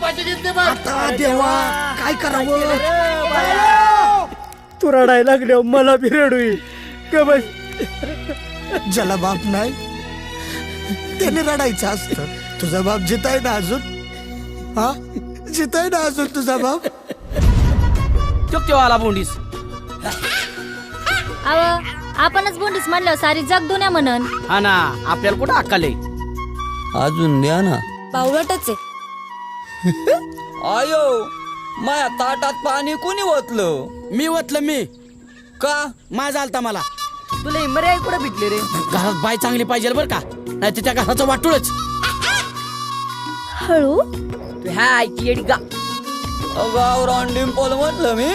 आता देवा काय करावं? तू रडायला लागल्यावर मला बी रडू येईल. का बस ज्याला बाप नाही त्याने रडायचं असतं. तुझा बाप जिताय ना अजून? हा, जिताय ना अजून तुझा बाप? आला बोंडीस. अव आपणच बोंडीस म्हणल्यावर सारी जग दुनिया म्हणन. हा ना, आपल्याला कुठं अक्कल आहे? अजून द्या ना. बावळटच आहे. आयो, माया ताटात पाणी कोणी ओतलं? मी वतलं मी. का? माझा आलता मला. तुला मर्यादा कुठं भेटली रे? घरात बाय चांगली पाहिजे बरं का, नाही त्या घराचं वाटूळच. हळू ह्या ऐकी येडी का? गावरान डिंपल म्हटलं मी.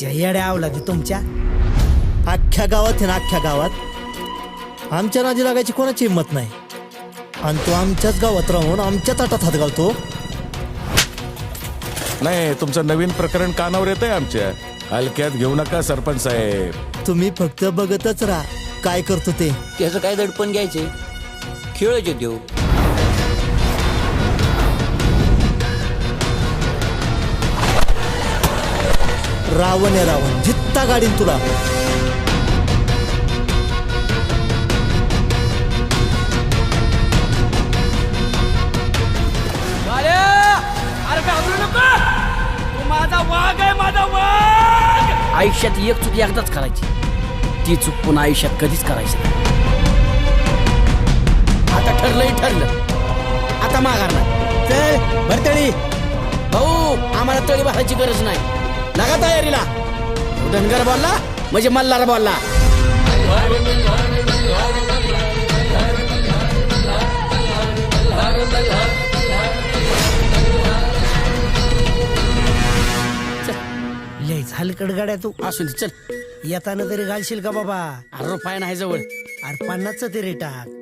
येड्या आवला ती तुमच्या अख्ख्या गावात आहे ना, अख्ख्या गावात आमच्या नादी लागायची कोणाची हिंमत नाही. आणि तो आमच्याच गावात राहून आमच्या ताटात हात घालतो. नाही, तुमचं नवीन प्रकरण कानावर येतंय आमच्या. हलक्यात घेऊ नका सरपंच साहेब. तुम्ही फक्त बघतच राहा काय करतो ते. त्याचं काय दडपण घ्यायचे? खेळायचे देऊ. रावण आहे रावण, जित्ता गाडीन तुला. अरे घाबरू नको, तू माझा वाघ आहे, माझा वाघ. आयुष्यात एक चूक एकदाच करायची, ती चूक पुन्हा आयुष्यात कधीच करायची नाही. आता ठरलं, आता माघार नाही. चल भरतळी भाऊ, आम्हाला तळी भरायची गरज नाही. लागा तयारीला. धनगर बोलला म्हणजे मल्हार बोलला. लय हलकड गाड्या तू. असू दे, चल. येताना तरी घालशील का बाबा? अरे रुपया नाही जवळ. अरे 50चं ते रेटाक.